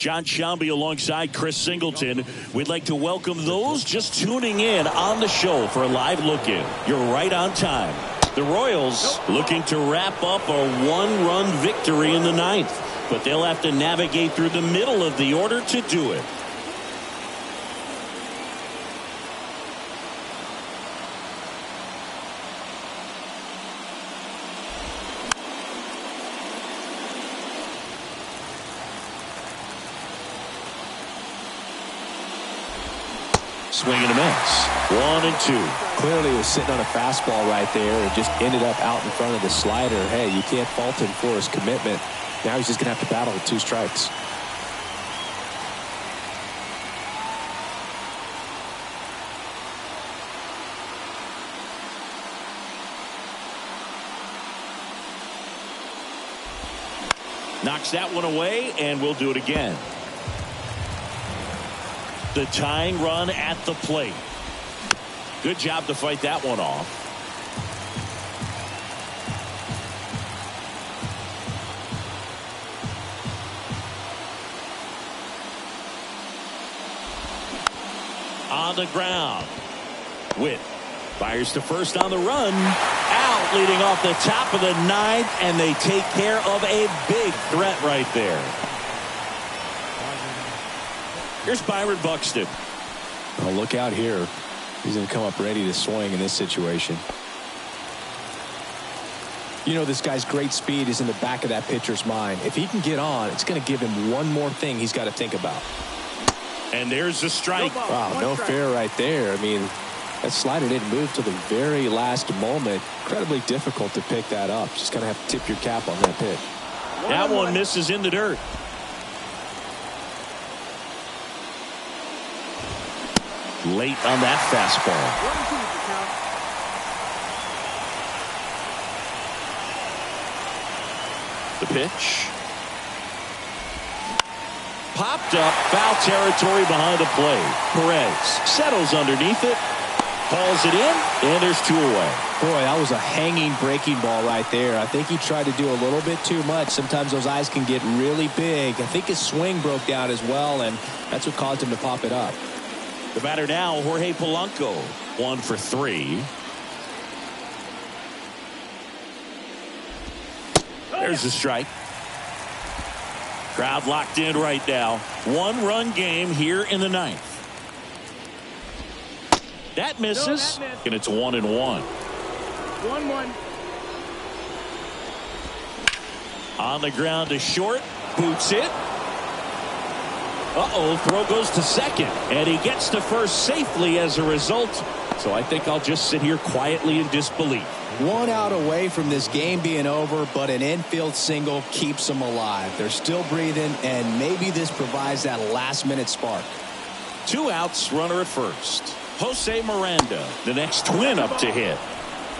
John Sciambi alongside Chris Singleton. We'd like to welcome those just tuning in on the show for a live look-in. You're right on time. The Royals looking to wrap up a one-run victory in the ninth, but they'll have to navigate through the middle of the order to do it. Swing and a miss. 1-2. Clearly was sitting on a fastball right there and just ended up out in front of the slider. Hey, you can't fault him for his commitment. Now he's just going to have to battle with 2 strikes. Knocks that one away, and we'll do it again. The tying run at the plate. Good job to fight that one off. On the ground. Witt fires to first on the run. Out leading off the top of the ninth, and they take care of a big threat right there. Here's Byron Buxton. Oh, look out here. He's going to come up ready to swing in this situation. You know, this guy's great speed is in the back of that pitcher's mind. If he can get on, it's going to give him one more thing he's got to think about. And there's the strike. Wow, no fair right there. I mean, that slider didn't move till the very last moment. Incredibly difficult to pick that up. Just going to have to tip your cap on that pitch. That one misses in the dirt. Late on that fastball. The pitch. Popped up, foul territory behind the plate. Perez settles underneath it, hauls it in, and there's 2 away. Boy, that was a hanging breaking ball right there. I think he tried to do a little bit too much. Sometimes those eyes can get really big. I think his swing broke down as well, and that's what caused him to pop it up. The batter now, Jorge Polanco, 1 for 3. There's the strike. Crowd locked in right now. 1-run game here in the ninth. That misses, and it's 1-1. 1-1. On the ground to short, boots it. Throw goes to second, and he gets to first safely as a result. So I think I'll just sit here quietly in disbelief. 1 out away from this game being over, but an infield single keeps them alive. They're still breathing, and maybe this provides that last-minute spark. 2 outs, runner at first. Jose Miranda, the next twin up to hit,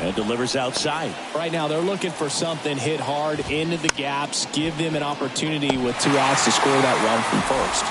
and delivers outside. Right now, they're looking for something hit hard into the gaps, give them an opportunity with 2 outs to score that run from first.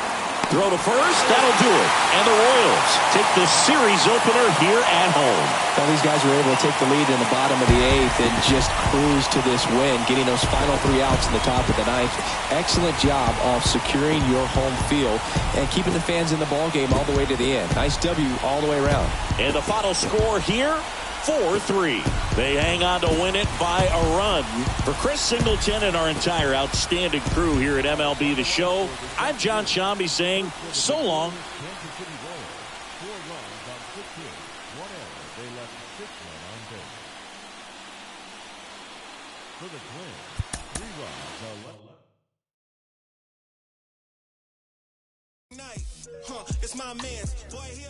Throw to first, that'll do it. And the Royals take the series opener here at home. Well, these guys were able to take the lead in the bottom of the 8th and just cruise to this win, getting those final 3 outs in the top of the 9th. Excellent job of securing your home field and keeping the fans in the ball game all the way to the end. Nice W all the way around. And the final score here, 4-3. They hang on to win it by a run. For Chris Singleton and our entire outstanding crew here at MLB The Show, I'm John Sciambi saying so long. It's my man's boy here.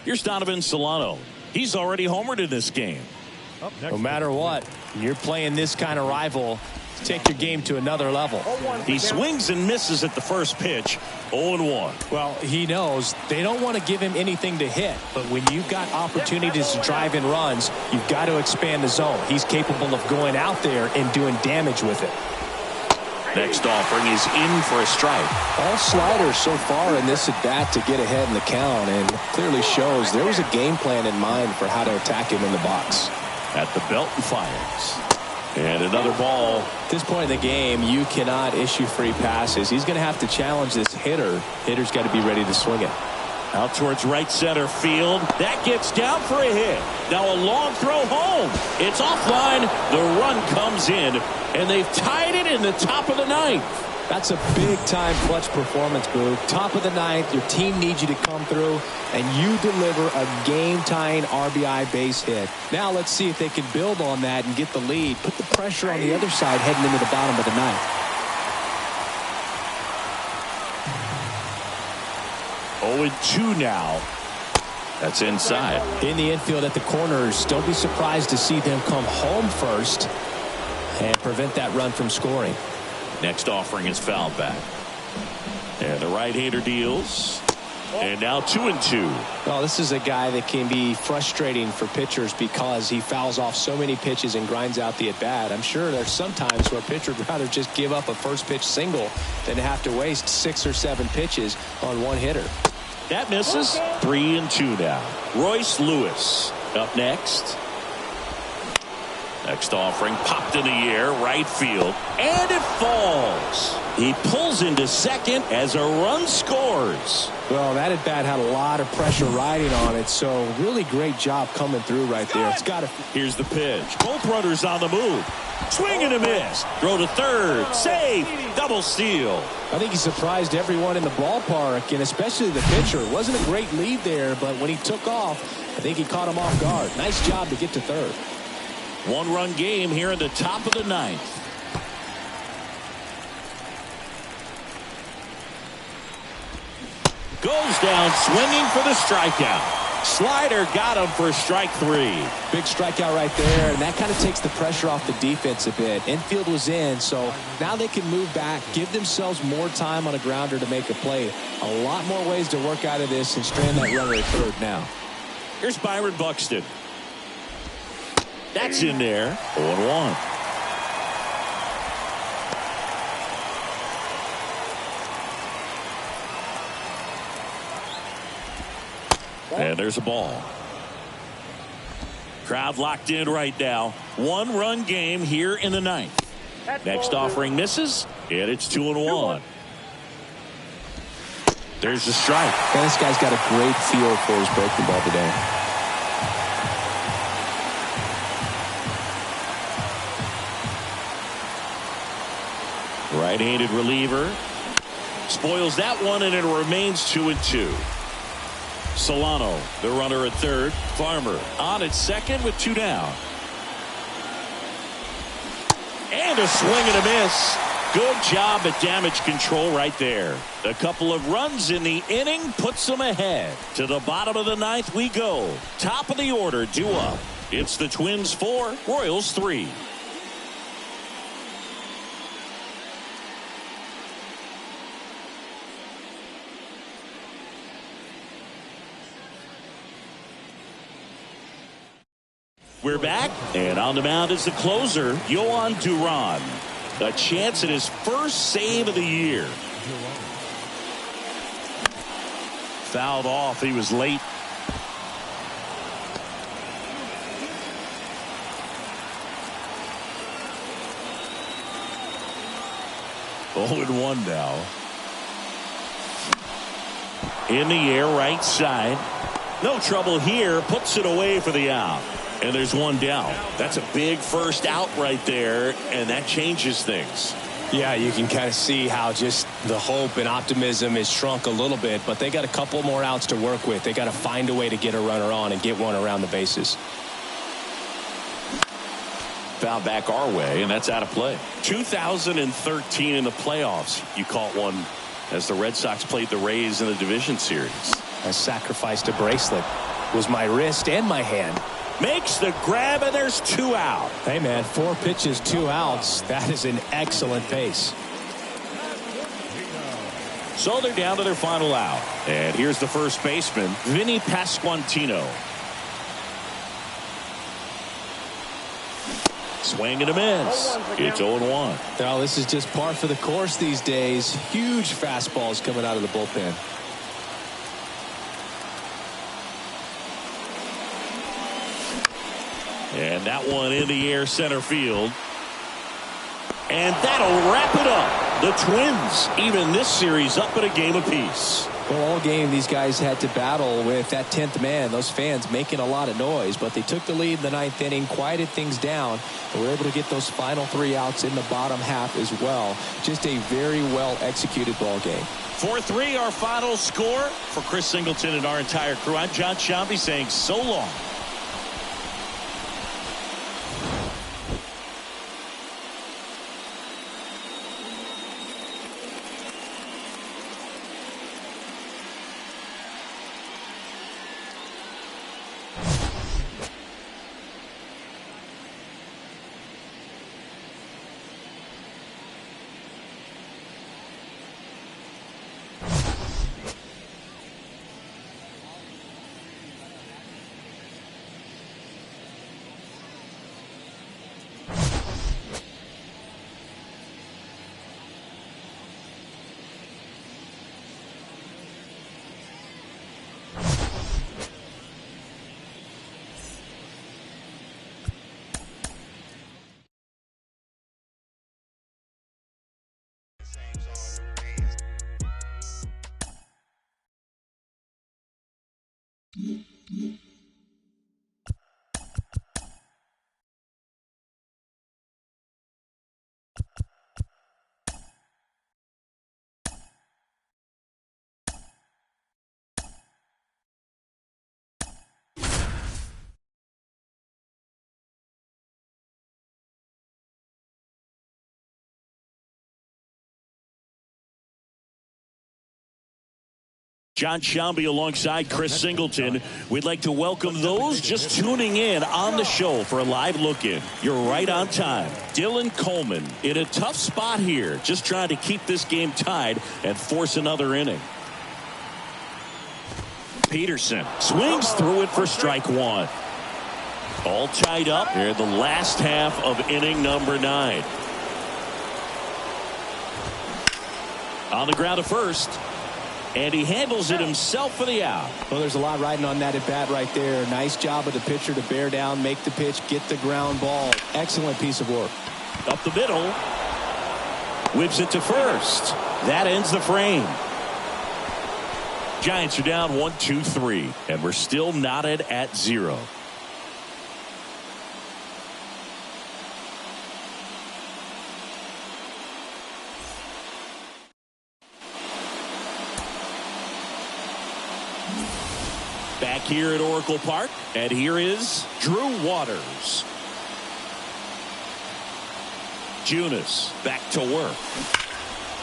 Here's Donovan Solano. He's already homered in this game. No matter what, you're playing this kind of rival, take your game to another level. He swings and misses at the first pitch. 0-1. Well, he knows they don't want to give him anything to hit, but when you've got opportunities to drive in runs, you've got to expand the zone. He's capable of going out there and doing damage with it. Next offering is in for a strike. All sliders so far in this at bat to get ahead in the count, and clearly shows there was a game plan in mind for how to attack him in the box. At the belt and fires. And another ball. At this point in the game, you cannot issue free passes. He's going to have to challenge this hitter. Hitter's got to be ready to swing it. Out towards right center field. That gets down for a hit. Now a long throw home. It's offline. The run comes in, and they've tied it in the top of the ninth. That's a big-time clutch performance, Boo. Top of the ninth, your team needs you to come through, and you deliver a game-tying RBI base hit. Now let's see if they can build on that and get the lead. Put the pressure on the other side heading into the bottom of the ninth. 0-2 now. That's inside. In the infield at the corners, don't be surprised to see them come home first and prevent that run from scoring. Next offering is fouled back. And the right-hander deals. And now 2-2. Well, this is a guy that can be frustrating for pitchers because he fouls off so many pitches and grinds out the at-bat. I'm sure there's some times where a pitcher would rather just give up a first-pitch single than to have to waste 6 or 7 pitches on one hitter. That misses. 3-2 now. Royce Lewis up next. Next offering popped in the air, right field, and it falls. He pulls into second as a run scores. Well, that at bat had a lot of pressure riding on it, so really great job coming through right there. It's got to. Here's the pitch. Both runners on the move. Swing and a miss. Throw to third. Save. Double steal. I think he surprised everyone in the ballpark, and especially the pitcher. It wasn't a great lead there, but when he took off, I think he caught him off guard. Nice job to get to third. One-run game here in the top of the ninth. Goes down swinging for the strikeout. Slider got him for strike 3. Big strikeout right there, and that kind of takes the pressure off the defense a bit. Infield was in, so now they can move back, give themselves more time on a grounder to make a play. A lot more ways to work out of this and strand that runner at third now. Here's Byron Buxton. That's in there. 0-1. And there's a ball. Crowd locked in right now. One-run game here in the ninth. Next offering misses, and it's 2-1. There's the strike. Yeah, this guy's got a great feel for his breaking ball today. Right-handed reliever. Spoils that one, and it remains 2-2. Solano, the runner at third. Farmer on at second with 2 down. And a swing and a miss. Good job at damage control right there. A couple of runs in the inning puts them ahead. To the bottom of the ninth we go. Top of the order due up. It's the Twins 4, Royals 3. We're back, and on the mound is the closer, Yohan Duran. A chance at his first save of the year. Fouled off. He was late. Oh, and 1 now. In the air, right side. No trouble here. Puts it away for the out. And there's 1 down. That's a big first out right there, and that changes things. Yeah, you can kind of see how just the hope and optimism is shrunk a little bit, but they got a couple more outs to work with. They got to find a way to get a runner on and get one around the bases. Foul back our way, and that's out of play. 2013 in the playoffs, you caught one as the Red Sox played the Rays in the division series. I sacrificed a bracelet. It was my wrist and my hand. Makes the grab, and there's 2 out. Hey, man, 4 pitches, 2 outs. That is an excellent pace. So they're down to their final out. And here's the first baseman, Vinny Pasquantino. Swing and a miss. It's 0-1. Well, this is just par for the course these days. Huge fastballs coming out of the bullpen. And that one in the air center field. And that'll wrap it up. The Twins even this series up at a game apiece. Well, all game these guys had to battle with that 10th man. Those fans making a lot of noise, but they took the lead in the 9th inning, quieted things down, and were able to get those final 3 outs in the bottom half as well. Just a very well executed ball game. 4-3 our final score. For Chris Singleton and our entire crew, I'm Jon Sciambi saying so long. Jon Sciambi alongside Chris Singleton. We'd like to welcome those just tuning in on the show for a live look-in. You're right on time. Dylan Coleman in a tough spot here, just trying to keep this game tied and force another inning. Peterson swings through it for strike 1. All tied up here in the last half of inning number 9. On the ground to first. And he handles it himself for the out. Well, there's a lot riding on that at bat right there. Nice job of the pitcher to bear down, make the pitch, get the ground ball. Excellent piece of work. Up the middle. Whips it to first. That ends the frame. Giants are down 1-2-3. And we're still knotted at 0. Back here at Oracle Park, and here is Drew Waters. Junis back to work.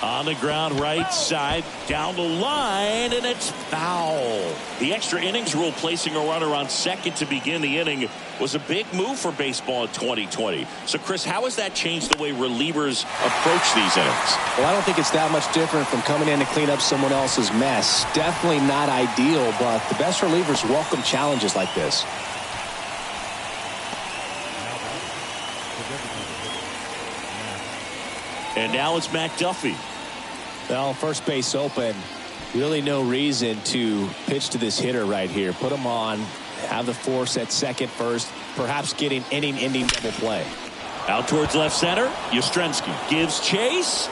On the ground right side, down the line, and it's foul. The extra innings rule placing a runner on second to begin the inning was a big move for baseball in 2020. So, Chris, how has that changed the way relievers approach these innings? Well, I don't think it's that much different from coming in to clean up someone else's mess. Definitely not ideal, but the best relievers welcome challenges like this. And now it's McDuffie. Well, first base open. Really no reason to pitch to this hitter right here. Put him on. Have the force at second first. Perhaps getting inning-ending double play. Out towards left center. Yastrzemski gives chase.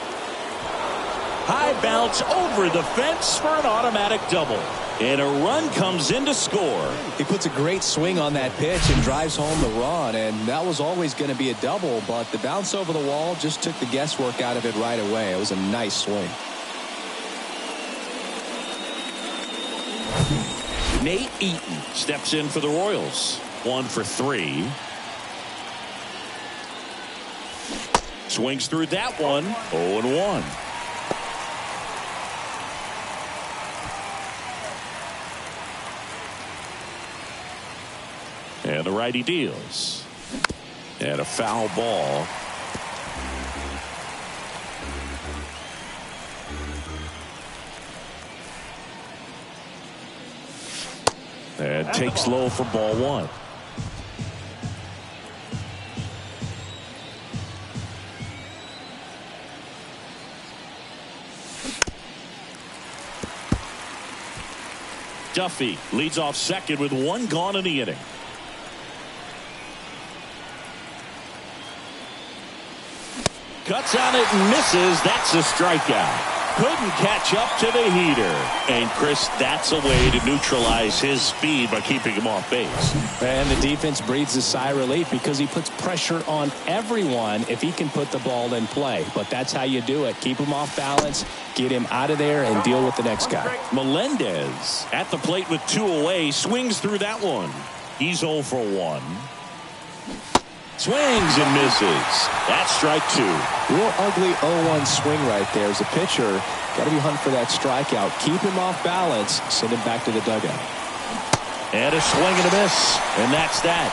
High bounce over the fence for an automatic double. And a run comes in to score. He puts a great swing on that pitch and drives home the run, and that was always going to be a double, but the bounce over the wall just took the guesswork out of it right away. It was a nice swing. Nate Eaton steps in for the Royals. 1 for 3. Swings through that one. 0-1. And the righty deals. And a foul ball. And takes low for ball one. Duffy leads off second with one gone in the inning. Cuts on it and misses. That's a strikeout. Couldn't catch up to the heater. And Chris, that's a way to neutralize his speed by keeping him off base. And the defense breathes a sigh of relief because he puts pressure on everyone if he can put the ball in play. But that's how you do it. Keep him off balance, get him out of there, and deal with the next guy. Melendez at the plate with two away, swings through that one. He's 0 for 1. Swings and misses. That's strike 2. Real ugly 0-1 swing right there. As a pitcher, got to be hunting for that strikeout. Keep him off balance. Send him back to the dugout. And a swing and a miss. And that's that.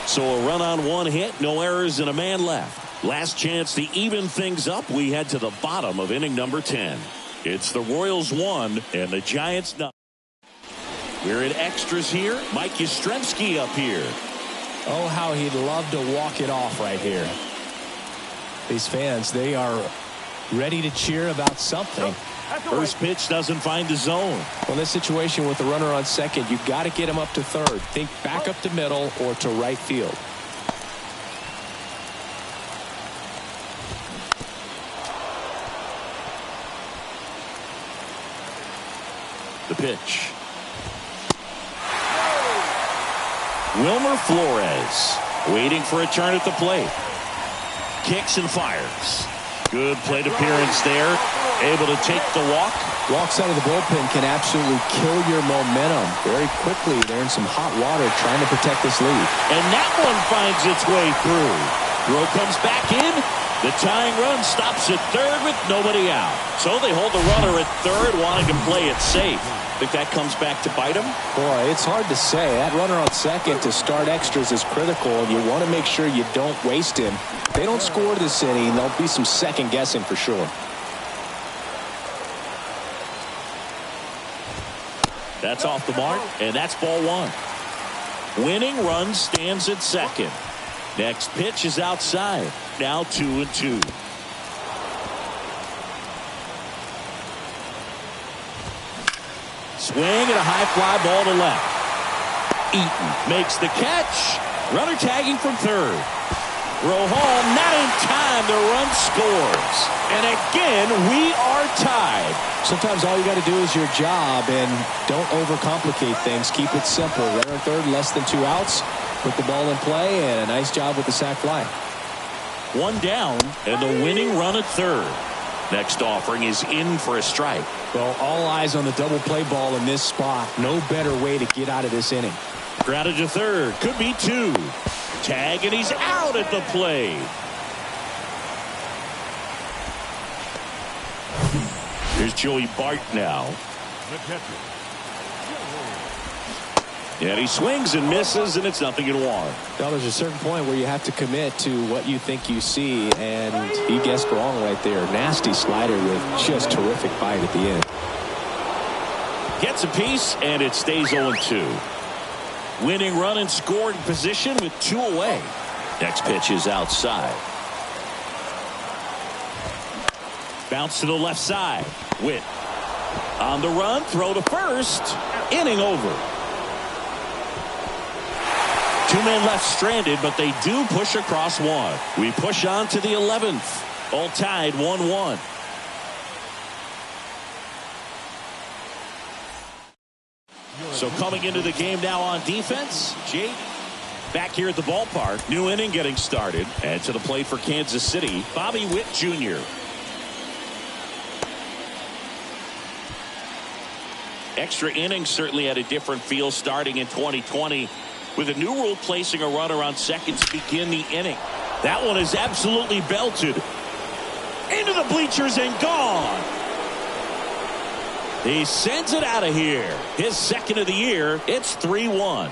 So a run on one hit, no errors, and a man left. Last chance to even things up. We head to the bottom of inning number 10. It's the Royals 1 and the Giants 0. We're in extras here. Mike Yastrzemski up here. Oh, how he'd love to walk it off right here. These fans, they are ready to cheer about something. First pitch doesn't find the zone. Well, in this situation with the runner on second, you've got to get him up to third. Think back up to middle or to right field. The pitch. Wilmer Flores waiting for a turn at the plate. Kicks and fires. Good plate appearance there. Able to take the walk. Walks out of the bullpen can absolutely kill your momentum. Very quickly, they're in some hot water trying to protect this lead. And that one finds its way through. Throw comes back in. The tying run stops at third with nobody out. So they hold the runner at third, wanting to play it safe. Think that comes back to bite him? Boy, it's hard to say. That runner on second to start extras is critical, and you want to make sure you don't waste him. If they don't score this inning, there'll be some second guessing for sure. That's off the mark, and that's ball one. Winning run stands at second. Next pitch is outside. Now 2-2. Swing and a high fly ball to left. Eaton makes the catch. Runner tagging from third. Throw home, not in time. The run scores. And again, we are tied. Sometimes all you got to do is your job, and don't overcomplicate things. Keep it simple. Runner on third, less than 2 outs. Put the ball in play, and a nice job with the sac fly. One down, and the winning run at third. Next offering is in for a strike. Well, all eyes on the double play ball in this spot. No better way to get out of this inning. Grounded to third. Could be 2. Tag, and he's out at the plate. Here's Joey Bart now. And he swings and misses, and it's 0-1. Well, there's a certain point where you have to commit to what you think you see, and he guessed wrong right there. Nasty slider with just terrific bite at the end. Gets a piece, and it stays 0-2. Winning run in scoring position with 2 away. Next pitch is outside. Bounce to the left side. Witt on the run, throw to first. Inning over. 2 men left stranded, but they do push across one. We push on to the 11th. All tied 1-1. So coming into the game now on defense, Jake, back here at the ballpark. New inning getting started. And to the plate for Kansas City, Bobby Witt Jr. Extra innings certainly had a different feel starting in 2020. With a new rule placing a runner on second to begin the inning. That one is absolutely belted. Into the bleachers and gone. He sends it out of here. His second of the year. It's 3-1.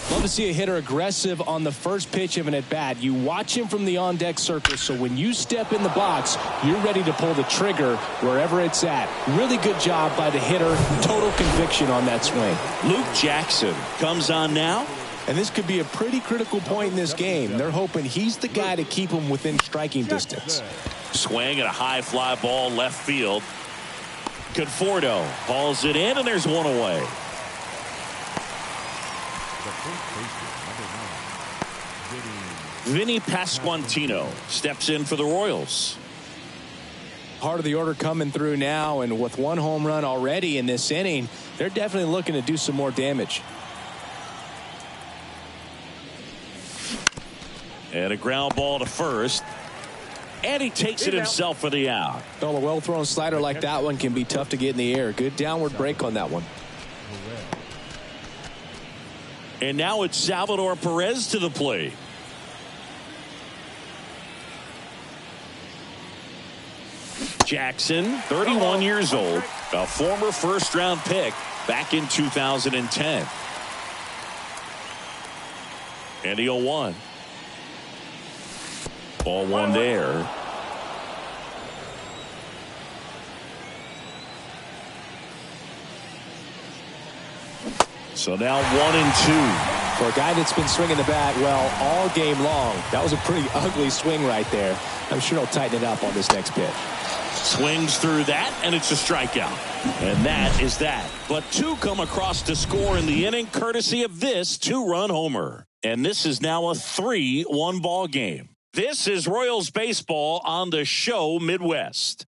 Love to see a hitter aggressive on the first pitch of an at-bat. You watch him from the on-deck circle, so when you step in the box, you're ready to pull the trigger wherever it's at. Really good job by the hitter. Total conviction on that swing. Luke Jackson comes on now. And this could be a pretty critical point in this game. They're hoping he's the guy to keep them within striking distance. Swing at a high fly ball left field. Conforto hauls it in, and there's one away. Vinny Pasquantino steps in for the Royals. Part of the order coming through now, and with one home run already in this inning, they're definitely looking to do some more damage. And a ground ball to first. And he takes it himself for the out. Well, a well-thrown slider like that one can be tough to get in the air. Good downward break on that one. And now it's Salvador Perez to the plate. Jackson, 31 years old, a former first-round pick back in 2010. And the 0-1. Ball one there. So now 1-2. For a guy that's been swinging the bat well all game long, that was a pretty ugly swing right there. I'm sure he'll tighten it up on this next pitch. Swings through that, and it's a strikeout. And that is that. But two come across to score in the inning, courtesy of this two-run homer. And this is now a 3-1 ball game. This is Royals baseball on the show Midwest.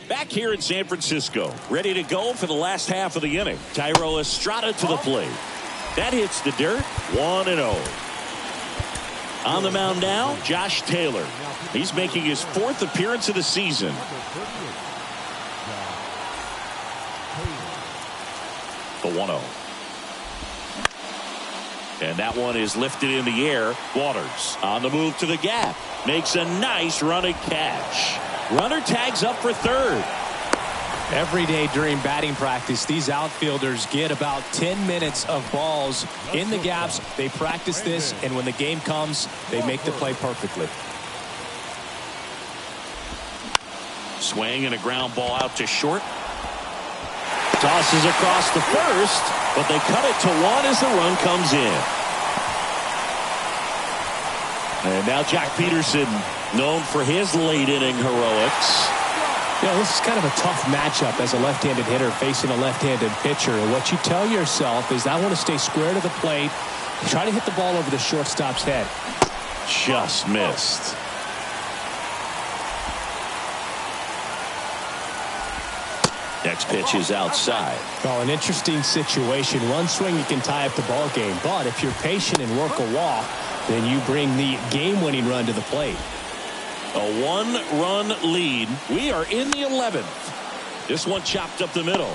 Back here in San Francisco, ready to go for the last half of the inning. Thairo Estrada to the plate. That hits the dirt. 1-0. On the mound now, Josh Taylor. He's making his fourth appearance of the season. The 1-0. And that one is lifted in the air. Waters on the move to the gap. Makes a nice running catch. Runner tags up for third. Every day during batting practice, these outfielders get about 10 minutes of balls in the gaps. They practice this, and when the game comes, they make the play perfectly. Swing and a ground ball out to short. Tosses across the first, but they cut it to one as the run comes in. And now Jack Peterson, known for his late inning heroics. You know, this is kind of a tough matchup as a left-handed hitter facing a left-handed pitcher. And what you tell yourself is, I want to stay square to the plate, try to hit the ball over the shortstop's head. Just missed. Next pitch is outside. Well, an interesting situation. One swing, you can tie up the ball game. But if you're patient and work a walk, then you bring the game-winning run to the plate. A one-run lead. We are in the 11th. This one chopped up the middle.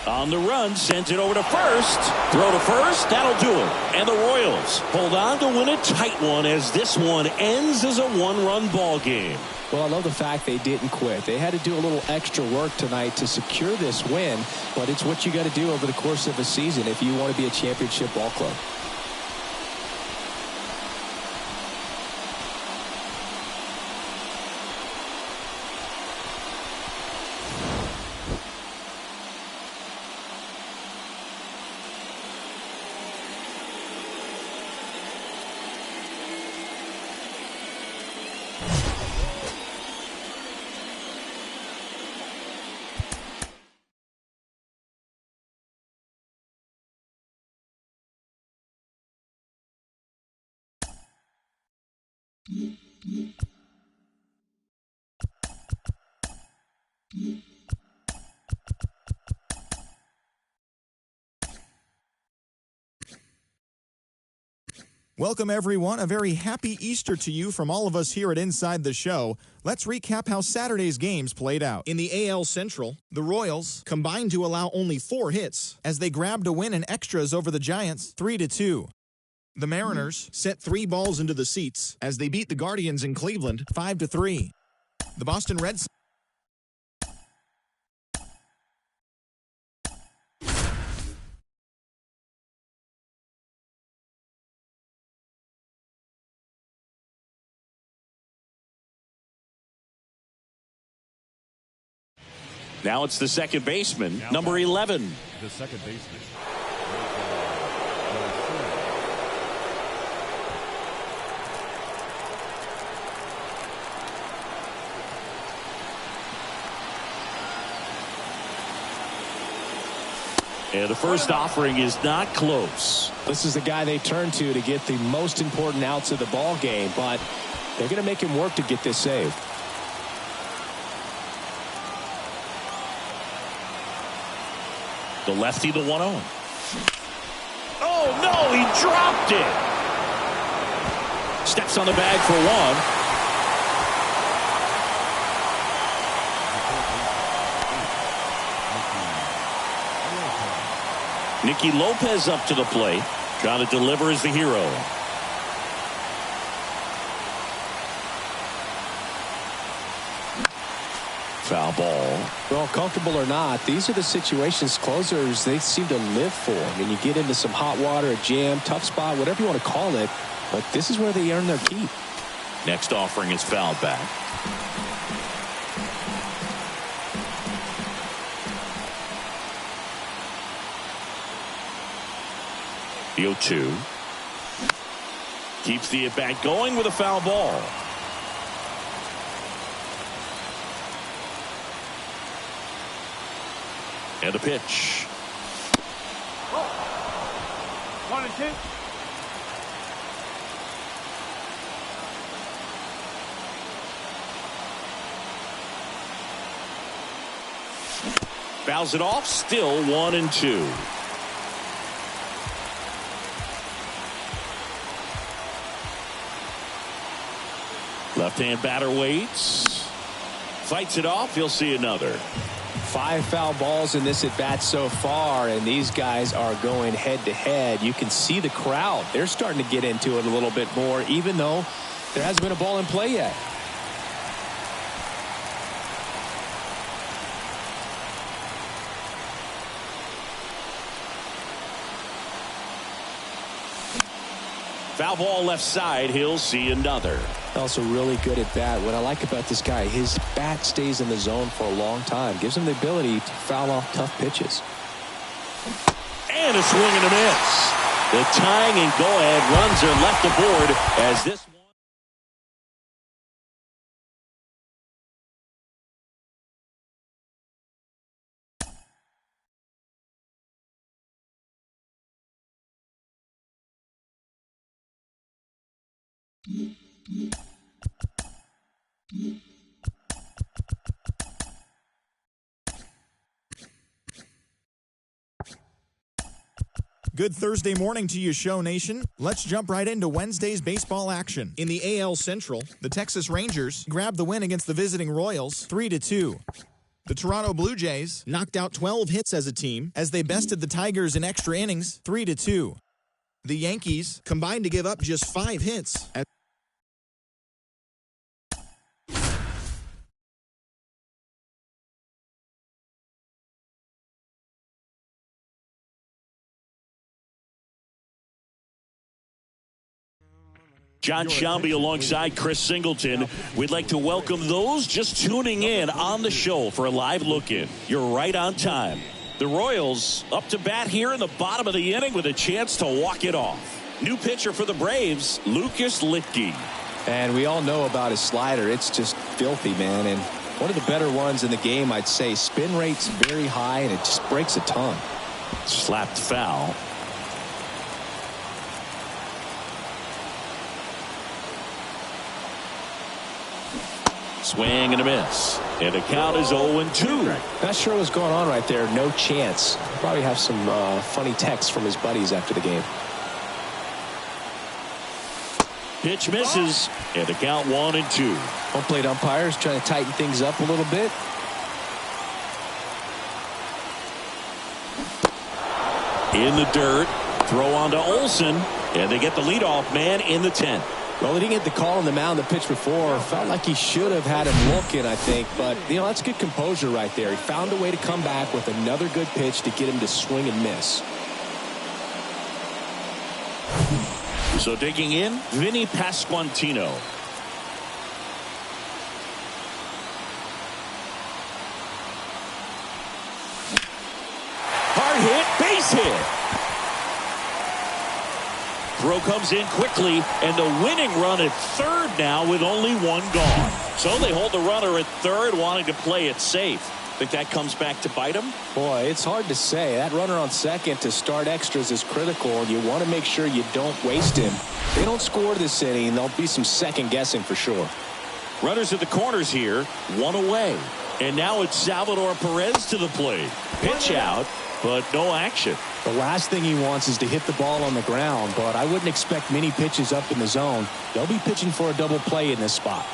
On the run, sends it over to first. Throw to first, that'll do it. And the Royals hold on to win a tight one as this one ends as a one-run ball game. Well, I love the fact they didn't quit. They had to do a little extra work tonight to secure this win, but it's what you got to do over the course of a season if you want to be a championship ball club. Welcome, everyone. A very happy Easter to you from all of us here at Inside the Show. Let's recap how Saturday's games played out. In the AL Central, the Royals combined to allow only 4 hits as they grabbed a win in extras over the Giants 3-2. The Mariners sent 3 balls into the seats as they beat the Guardians in Cleveland 5-3. The Boston Red Sox Now it's the second baseman, number 11. The second baseman. And the first offering is not close. This is the guy they turn to get the most important outs of the ball game, but they're going to make him work to get this save. The lefty, the 1-0. Oh, no, he dropped it. Steps on the bag for 1. Nicky Lopez up to the plate. Trying to deliver as the hero. Foul ball. Well, comfortable or not, these are the situations closers they seem to live for. I mean, you get into some hot water, a jam, tough spot, whatever you want to call it, but this is where they earn their keep. Next offering is fouled back. The 0-2. Keeps the at-bat going with a foul ball. And the pitch. 1-2. Fouls it off. Still 1-2. Left-hand batter waits. Fights it off. He'll see another. 5 foul balls in this at bat so far, and these guys are going head to head. You can see the crowd. They're starting to get into it a little bit more, even though there hasn't been a ball in play yet. Foul ball left side. He'll see another. Also really good at bat. What I like about this guy, his bat stays in the zone for a long time. Gives him the ability to foul off tough pitches. And a swing and a miss. The tying and go-ahead runs are left aboard as this one. Good Thursday morning to you, Show Nation. Let's jump right into Wednesday's baseball action. In the AL Central, the Texas Rangers grabbed the win against the visiting Royals 3-2. The Toronto Blue Jays knocked out 12 hits as a team as they bested the Tigers in extra innings 3-2. The Yankees combined to give up just 5 hits. John Shambi alongside Chris Singleton. We'd like to welcome those just tuning in on the show for a live look-in. You're right on time. The Royals up to bat here in the bottom of the inning with a chance to walk it off. New pitcher for the Braves, Lucas Luetge. And we all know about his slider. It's just filthy, man. And one of the better ones in the game, I'd say. Spin rate's very high, and it just breaks a ton. Slapped foul. Swing and a miss. And the count is 0-2. Not sure what's going on right there. No chance. Probably have some funny texts from his buddies after the game. Pitch misses, and the count 1-2. Home plate umpires trying to tighten things up a little bit. In the dirt, throw on to Olson, and they get the leadoff man in the 10th. Well, he didn't get the call on the mound the pitch before. Felt like he should have had him looking, I think. But, that's good composure right there. He found a way to come back with another good pitch to get him to swing and miss. So digging in, Vinny Pasquantino. Hard hit, base hit. Throw comes in quickly, and the winning run at third now with only one gone. So they hold the runner at third, wanting to play it safe. Think that comes back to bite him? Boy, it's hard to say. That runner on second to start extras is critical, and you want to make sure you don't waste him. If they don't score this inning, there'll be some second guessing for sure. Runners at the corners here, one away. And now it's Salvador Perez to the plate. Pitch out, but no action. The last thing he wants is to hit the ball on the ground, but I wouldn't expect many pitches up in the zone. They'll be pitching for a double play in this spot.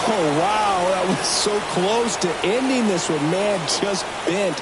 Oh, wow, that was so close to ending this one. Man, just bent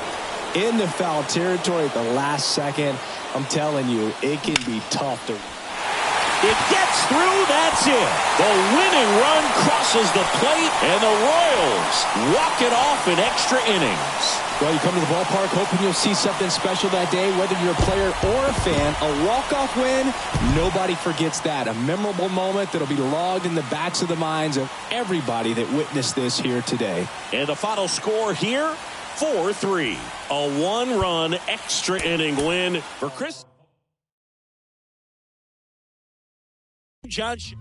into foul territory at the last second. I'm telling you, it can be tough to... It gets through, that's it. The winning run crosses the plate, and the Royals walk it off in extra innings. Well, you come to the ballpark hoping you'll see something special that day, whether you're a player or a fan. A walk-off win, nobody forgets that. A memorable moment that'll be logged in the backs of the minds of everybody that witnessed this here today. And the final score here, 4-3. A one-run extra inning win for Chris Judge.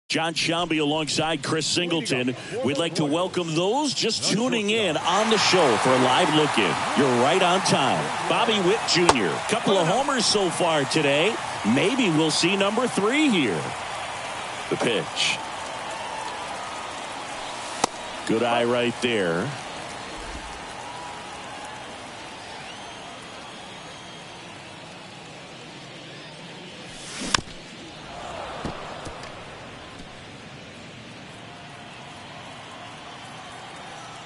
John Sciambi alongside Chris Singleton. We'd like to welcome those just tuning in on the show for a live look-in. You're right on time. Bobby Witt Jr. Couple of homers so far today. Maybe we'll see number 3 here. The pitch. Good eye right there.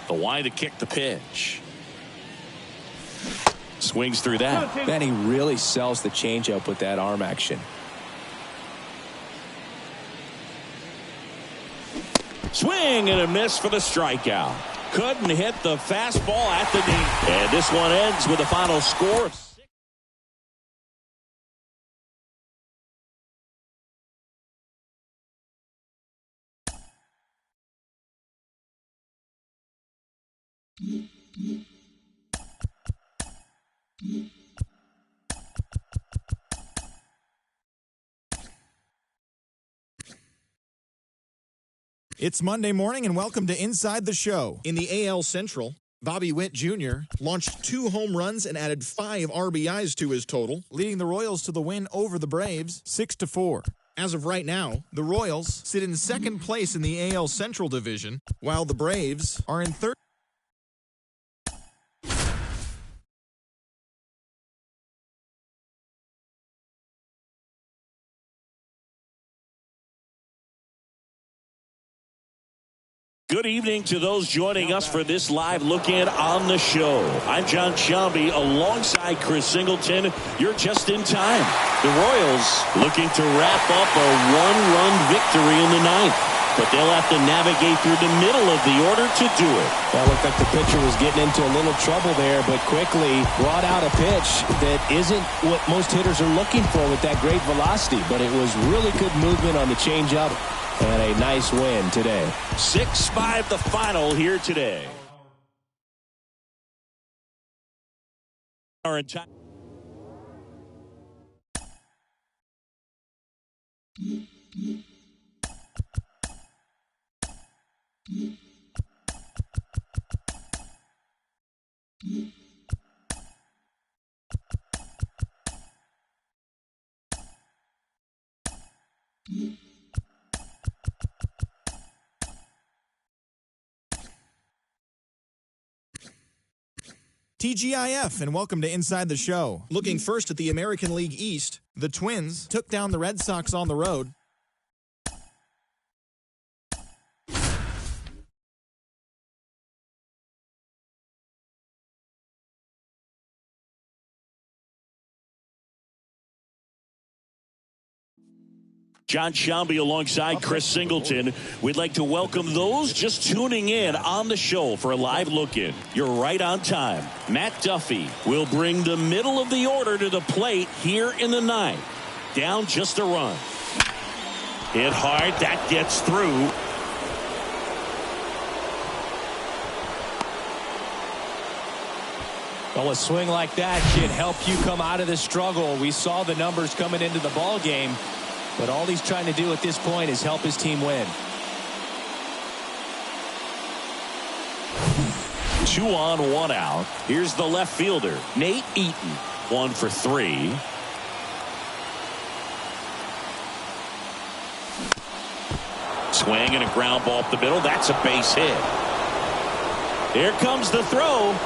The wide to kick the pitch. Swings through that. Man, he really sells the changeup with that arm action. Swing and a miss for the strikeout. Couldn't hit the fastball at the knee. And this one ends with a final score of It's Monday morning, and welcome to Inside the Show. In the AL Central, Bobby Witt Jr. launched 2 home runs and added 5 RBIs to his total, leading the Royals to the win over the Braves 6-4. As of right now, the Royals sit in second place in the AL Central Division, while the Braves are in third. Good evening to those joining us for this live look-in on the show. I'm John Sciambi alongside Chris Singleton. You're just in time. The Royals looking to wrap up a one-run victory in the 9th. But they'll have to navigate through the middle of the order to do it. That looked like the pitcher was getting into a little trouble there, but quickly brought out a pitch that isn't what most hitters are looking for with that great velocity. But it was really good movement on the changeup. And a nice win today. 6-5 the final here today. Our entire TGIF, and welcome to Inside the Show. Looking first at the American League East, the Twins took down the Red Sox on the road. John Sciambi alongside Chris Singleton. We'd like to welcome those just tuning in on the show for a live look-in. You're right on time. Matt Duffy will bring the middle of the order to the plate here in the 9th. Down just a run. Hit hard. That gets through. Well, a swing like that can help you come out of the struggle. We saw the numbers coming into the ball game. But all he's trying to do at this point is help his team win. 2 on, 1 out. Here's the left fielder, Nate Eaton. 1 for 3. Swing and a ground ball up the middle. That's a base hit. Here comes the throw.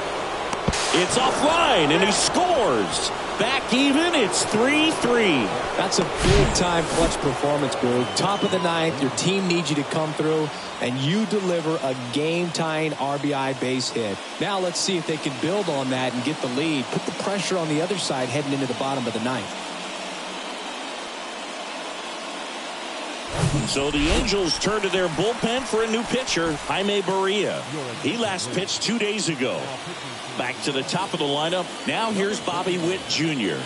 It's offline, and he scores. Back even, it's 3-3. That's a big-time clutch performance, Boog. Top of the 9th, your team needs you to come through, and you deliver a game-tying RBI base hit. Now let's see if they can build on that and get the lead. Put the pressure on the other side heading into the bottom of the 9th. So the Angels turn to their bullpen for a new pitcher, Jaime Barria. He last pitched 2 days ago. Back to the top of the lineup. Now here's Bobby Witt Jr.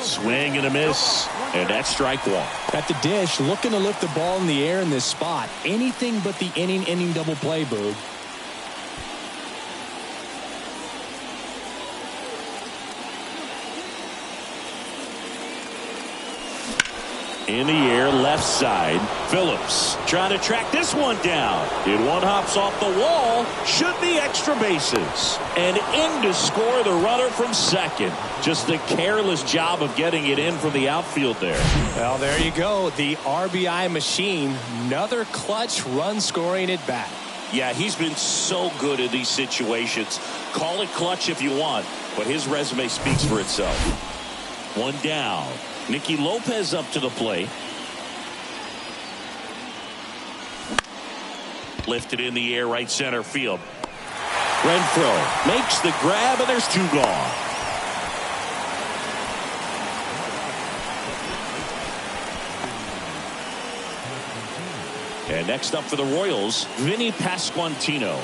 Swing and a miss, and that's strike 1. At the dish, looking to lift the ball in the air in this spot. Anything but the inning double play, Boog. In the air, left side. Phillips trying to track this one down. It one hops off the wall. Should be extra bases. And in to score the runner from second. Just a careless job of getting it in from the outfield there. Well, there you go. The RBI machine. Another clutch run scoring at bat. Yeah, he's been so good in these situations. Call it clutch if you want, but his resume speaks for itself. 1 down. Nicky Lopez up to the plate. Lifted in the air, right center field. Renfroe makes the grab, and there's 2 gone. And next up for the Royals, Vinny Pasquantino.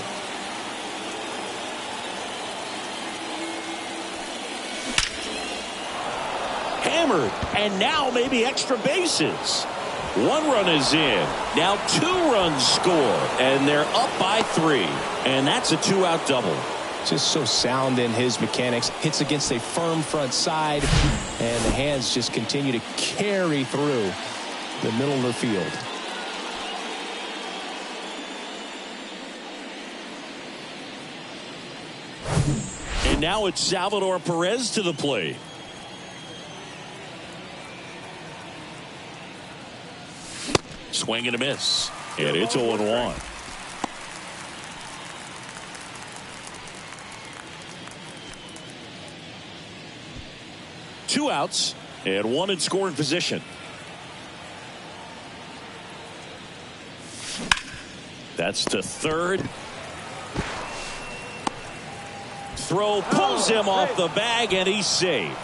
Hammered, and now maybe extra bases. 1 run is in. Now 2 runs score, and they're up by 3. And that's a 2-out double. Just so sound in his mechanics. Hits against a firm front side, and the hands just continue to carry through the middle of the field. And now it's Salvador Perez to the plate. Swing and a miss. And it's 0-1. Two outs and one in scoring position. That's to third. Throw pulls him off the bag, and he's safe.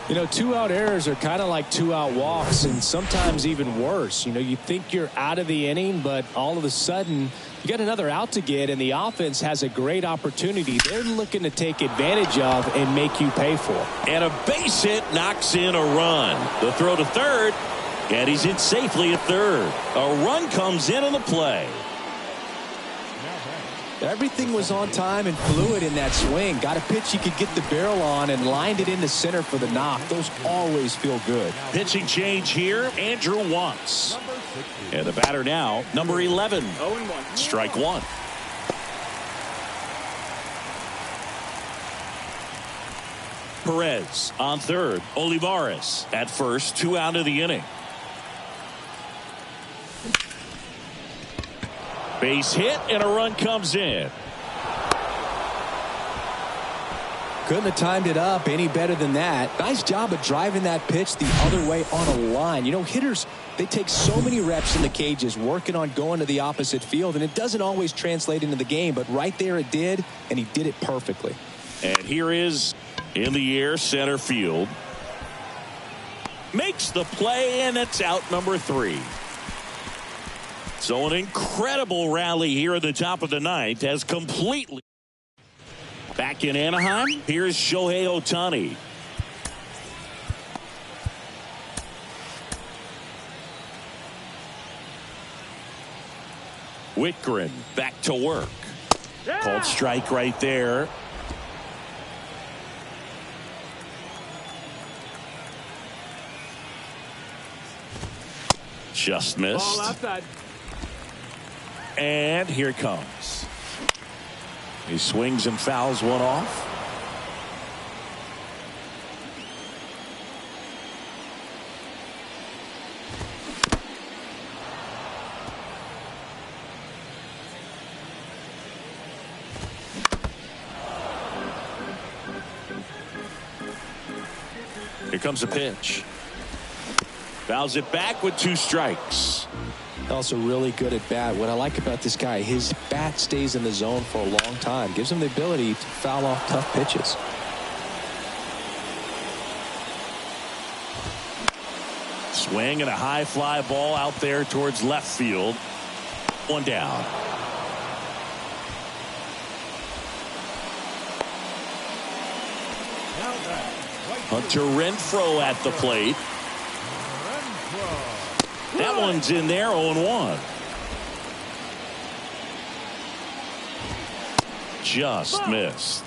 You know, 2-out errors are kind of like 2-out walks, and sometimes even worse. You know, you think you're out of the inning, but all of a sudden you got another out to get, and the offense has a great opportunity they're looking to take advantage of and make you pay for. And a base hit knocks in a run. The throw to third, and he's in safely at third. A run comes in on the play. Everything was on time and fluid in that swing. Got a pitch he could get the barrel on and lined it into center for the knock. Those always feel good. Pitching change here, Andrew Wantz. And the batter now, number 11. 0-1. Strike one. Perez on third. Olivares at first. 2 out of the inning. Base hit and a run comes in. Couldn't have timed it up any better than that. Nice job of driving that pitch the other way on a line. You know, hitters, they take so many reps in the cages working on going to the opposite field, and it doesn't always translate into the game, but right there it did, and he did it perfectly. And here is in the air center field. Makes the play, and it's out number 3. So an incredible rally here at the top of the ninth has completely. Back in Anaheim, here's Shohei Ohtani. Whitgren back to work. Called strike right there. Just missed. Ball outside. And here it comes. He swings and fouls one off. Here comes a pitch. Fouls it back with 2 strikes. Also really good at bat. What I like about this guy, his bat stays in the zone for a long time. Gives him the ability to foul off tough pitches. Swing and a high fly ball out there towards left field. 1 down. Hunter Renfroe at the plate. That one's in there, 0-1. Just missed.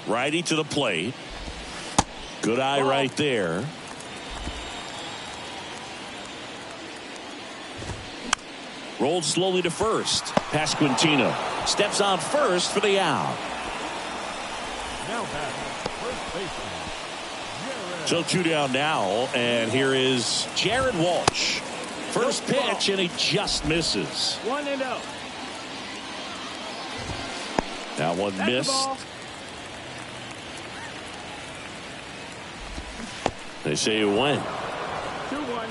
Righty to the plate. Good eye right there. Rolled slowly to first. Pasquantino steps on first for the out. Now batting, first baseman. So 2 down now, and here is Jared Walsh. First pitch, and he just misses. 1-0. That one That's missed. the ball. They say it went. 2-1.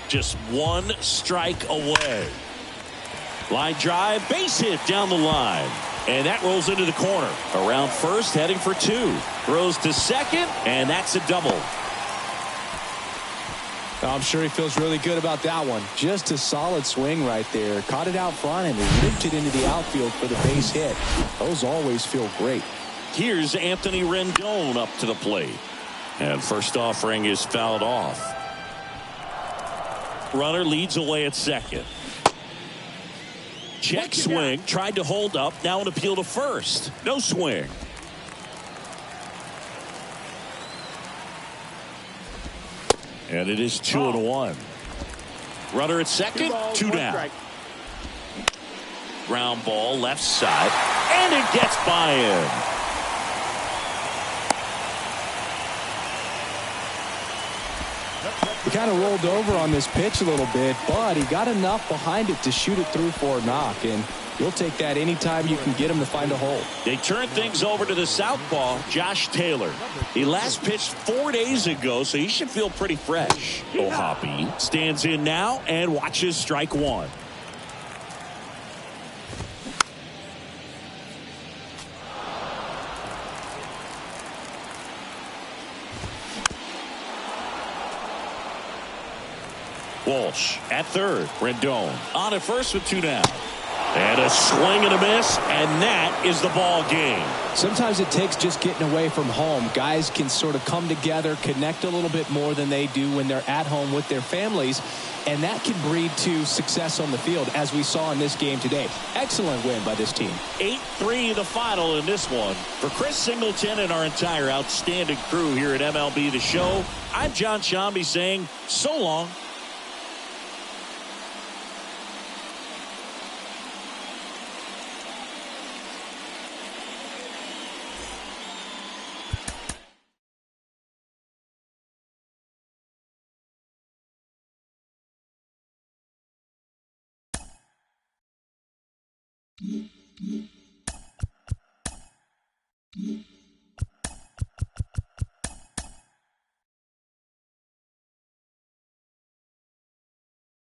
Just 1 strike away. Line drive, base hit down the line. And that rolls into the corner. Around first, heading for 2. Throws to second, and that's a double. I'm sure he feels really good about that one. Just a solid swing right there. Caught it out front and ripped it into the outfield for the base hit. Those always feel great. Here's Anthony Rendon up to the plate. And first offering is fouled off. Runner leads away at second. Check swing, tried to hold up, now an appeal to first. No swing. And it is 2-1. Runner at second, 2 down. Strike. Ground ball left side, and it gets by him. He kind of rolled over on this pitch a little bit, but he got enough behind it to shoot it through for a knock, and you'll take that anytime you can get him to find a hole. They turn things over to the southpaw, Josh Taylor. He last pitched 4 days ago, so he should feel pretty fresh. O'Hoppe stands in now and watches strike one. Walsh at third. Rendon on at first with 2 down. And a swing and a miss, and that is the ball game. Sometimes it takes just getting away from home. Guys can sort of come together, connect a little bit more than they do when they're at home with their families, and that can breed to success on the field, as we saw in this game today. Excellent win by this team. 8-3 the final in this one. For Chris Singleton and our entire outstanding crew here at MLB The Show, I'm John Sciambi saying so long.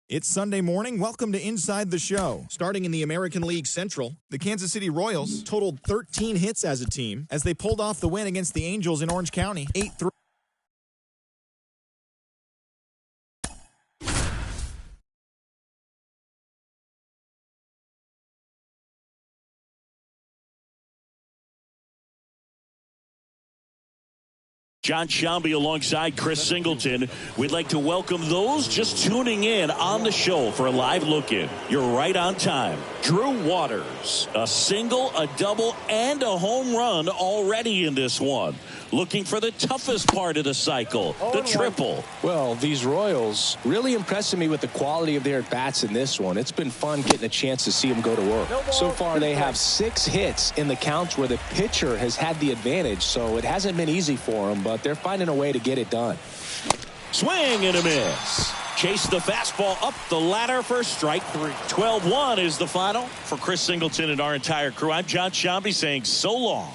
It's Sunday morning. Welcome to Inside the Show. Starting in the American League Central, the Kansas City Royals totaled 13 hits as a team as they pulled off the win against the Angels in Orange County, 8-3. John Sciambi alongside Chris Singleton. We'd like to welcome those just tuning in on the show for a live look-in. You're right on time. Drew Waters, a single, a double, and a home run already in this one. Looking for the toughest part of the cycle, the triple. Well, these Royals really impressing me with the quality of their at-bats in this one. It's been fun getting a chance to see them go to work. So far, they have 6 hits in the counts where the pitcher has had the advantage, so it hasn't been easy for them, but they're finding a way to get it done. Swing and a miss. Chase the fastball up the ladder for strike 3. 12-1 is the final. For Chris Singleton and our entire crew, I'm John Sciambi saying so long.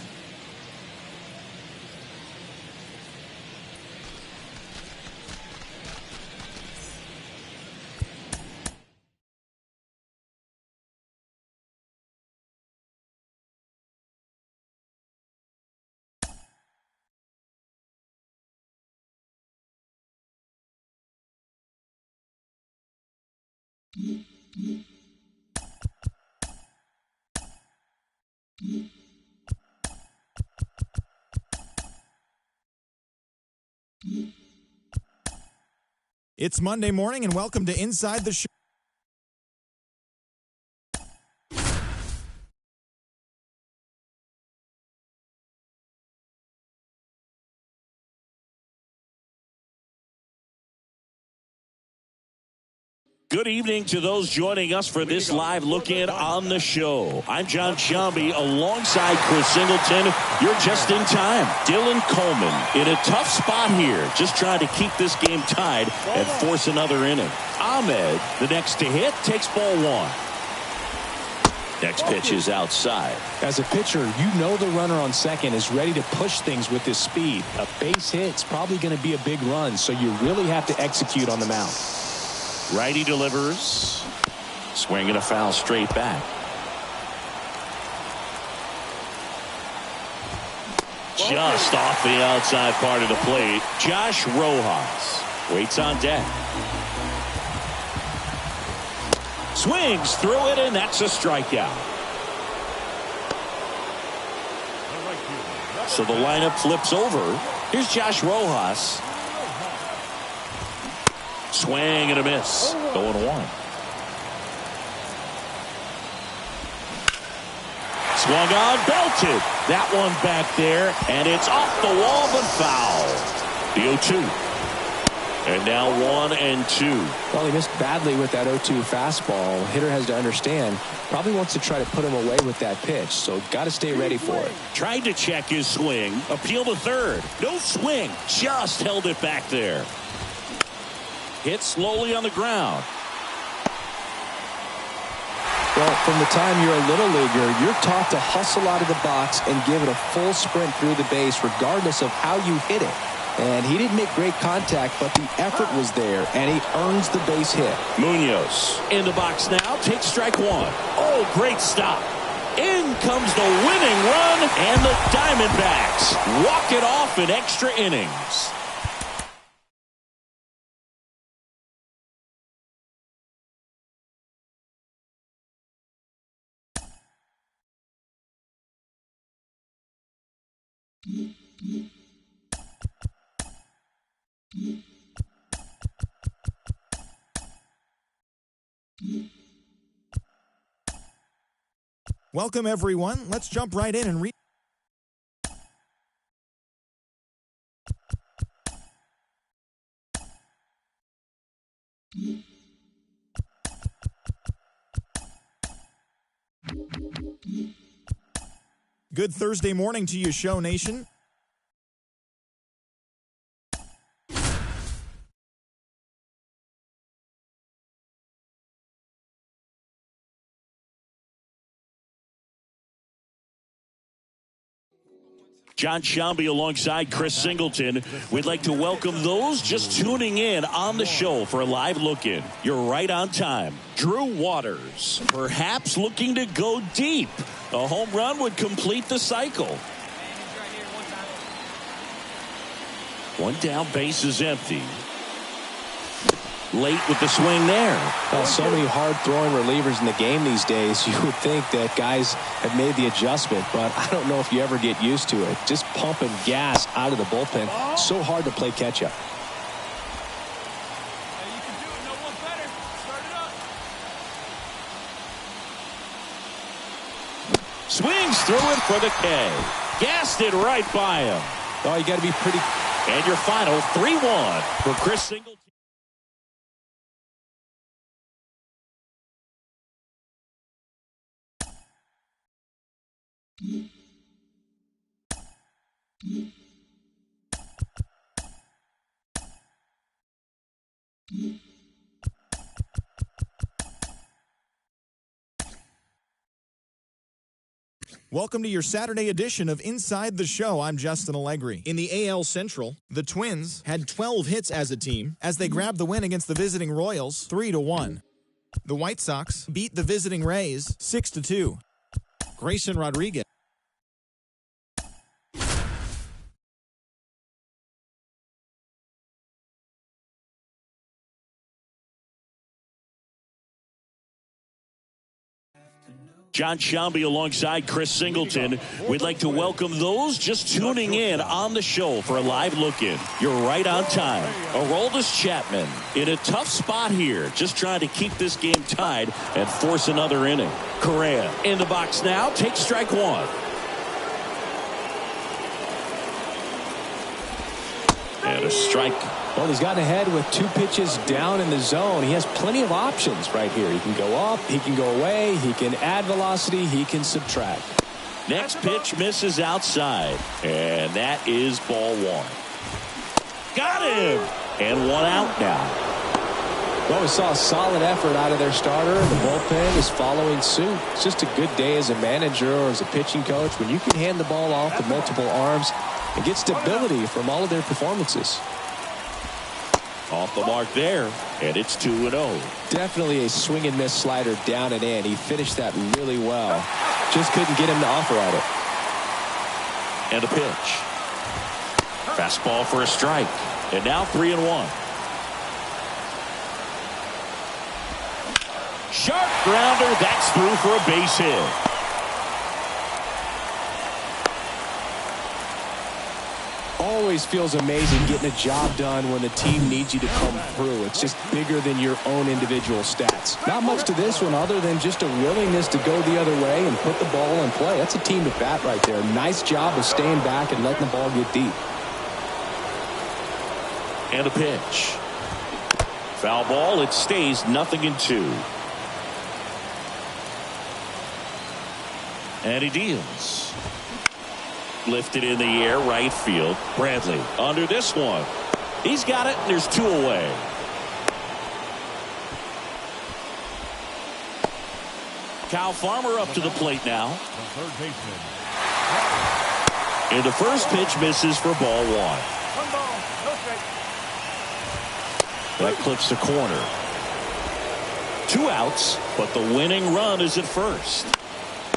It's Monday morning, and welcome to Inside the Show. Good evening to those joining us for this live look-in on the show. I'm John Sciambi alongside Chris Singleton. You're just in time. Dylan Coleman in a tough spot here, just trying to keep this game tied and force another inning. Ahmed, the next to hit, takes ball 1. Next pitch is outside. As a pitcher, you know the runner on second is ready to push things with his speed. A base hit's probably going to be a big run, so you really have to execute on the mound. Righty delivers. Swing and a foul straight back. Just off the outside part of the plate. Josh Rojas waits on deck. Swings through it, and that's a strikeout. So the lineup flips over. Here's Josh Rojas. Swing and a miss. 0-1. Swung on, belted. That one back there, and it's off the wall, but foul. The 0-2. And now 1-2. Well, he missed badly with that 0-2 fastball. Hitter has to understand, probably wants to try to put him away with that pitch, so got to stay ready for it. Tried to check his swing. Appeal to third. No swing. Just held it back there. Hit slowly on the ground. Well, from the time you're a little leaguer, you're taught to hustle out of the box and give it a full sprint through the base regardless of how you hit it. And he didn't make great contact, but the effort was there, and he earns the base hit. Munoz in the box now. Takes strike one. Oh, great stop. In comes the winning run, and the Diamondbacks walk it off in extra innings. Welcome, everyone. Let's jump right in and Good Thursday morning to you, Show Nation. John Sciambi alongside Chris Singleton. We'd like to welcome those just tuning in on the show for a live look-in. You're right on time. Drew Waters, perhaps looking to go deep. A home run would complete the cycle. One down, base is empty. Late with the swing there. Well, so many hard-throwing relievers in the game these days, you would think that guys have made the adjustment, but I don't know if you ever get used to it. Just pumping gas out of the bullpen. So hard to play catch-up. Swings through it for the K. Gassed it right by him. Oh, you got to be pretty. And your final 3-1 for Chris Singleton. Welcome to your Saturday edition of Inside the Show. I'm Justin Allegri. In the AL Central, the Twins had 12 hits as a team as they grabbed the win against the visiting Royals 3-1. The White Sox beat the visiting Rays 6-2. Grayson Rodriguez. John Sciambi alongside Chris Singleton. We'd like to welcome those just tuning in on the show for a live look-in. You're right on time. Aroldis Chapman in a tough spot here, just trying to keep this game tied and force another inning. Correa in the box now, takes strike one. And a strike. Well, he's gotten ahead with 2 pitches down in the zone. He has plenty of options right here. He can go up, he can go away, he can add velocity, he can subtract. Next pitch misses outside, and that is ball one. Got him! And one out now. Well, we saw a solid effort out of their starter. The bullpen is following suit. It's just a good day as a manager or as a pitching coach when you can hand the ball off to multiple arms and get stability from all of their performances. Off the mark there, and it's 2-0. Definitely a swing and miss slider down and in. He finished that really well. Just couldn't get him to offer at it. And a pitch. Fastball for a strike. And now 3-1. Sharp grounder. That's through for a base hit. Always feels amazing getting a job done when the team needs you to come through. It's just bigger than your own individual stats. Not much to this one other than just a willingness to go the other way and put the ball in play. That's a team at bat right there. Nice job of staying back and letting the ball get deep. And a pitch. Foul ball. It stays 0-2. And he deals. Lifted in the air, right field. Bradley under this one. He's got it, and there's 2 away. Kyle Farmer up to the plate now. The third baseman. And the first pitch misses for ball 1. 1 ball, no strike. That clips the corner. 2 outs, but the winning run is at first.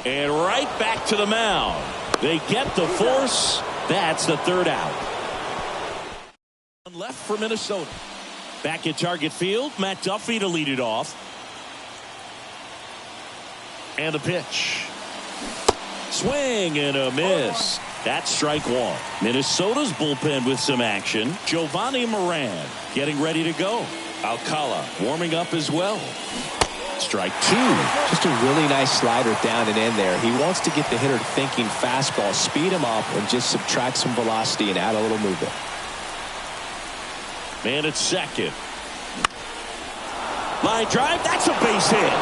And right back to the mound. They get the force. That's the 3rd out. Left for Minnesota. Back at Target Field, Matt Duffy to lead it off. And the pitch. Swing and a miss. That's strike 1. Minnesota's bullpen with some action. Giovanni Moran getting ready to go. Alcala warming up as well. Strike 2. Just a really nice slider down and in there. He wants to get the hitter thinking fastball, speed him up, and just subtract some velocity and add a little movement. Man at second. Line drive. That's a base hit.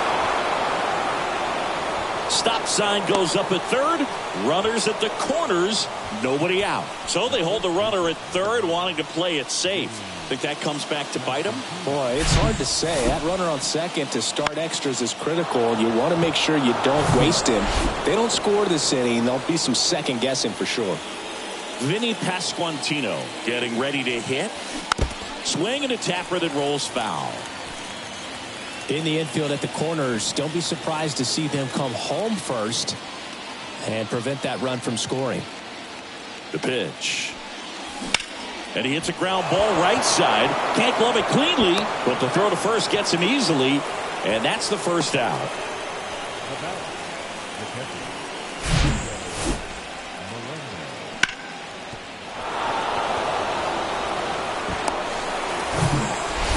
Stop sign goes up at third. Runners at the corners. Nobody out. So they hold the runner at third, wanting to play it safe. Think that comes back to bite him? Boy, it's hard to say. That runner on second to start extras is critical, and you want to make sure you don't waste him. If they don't score this inning, there'll be some second guessing for sure. Vinny Pasquantino getting ready to hit. Swing and a tapper that rolls foul. In the infield at the corners, don't be surprised to see them come home first and prevent that run from scoring. The pitch. And he hits a ground ball right side. Can't glove it cleanly, but the throw to first gets him easily. And that's the first out. The batter, the catcher.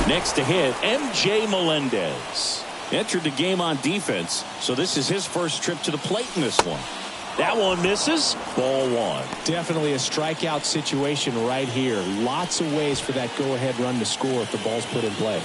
Next to hit, MJ Melendez. Entered the game on defense, so this is his first trip to the plate in this one. That one misses. Ball 1. Definitely a strikeout situation right here. Lots of ways for that go-ahead run to score if the ball's put in play.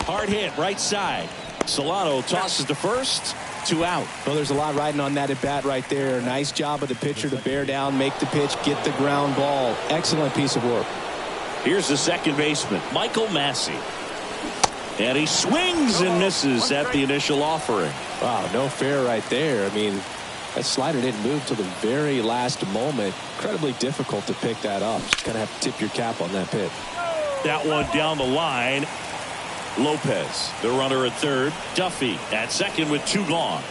Hard hit, right side. Solano tosses to first. 2 out. Well, there's a lot riding on that at bat right there. Nice job of the pitcher to bear down, make the pitch, get the ground ball. Excellent piece of work. Here's the second baseman, Michael Massey. And he swings and misses at the initial offering. Wow, no fair right there. I mean, that slider didn't move till the very last moment. Incredibly difficult to pick that up. Just going to have to tip your cap on that pitch. That one down the line. Lopez, the runner at third. Duffy at second with 2 gone.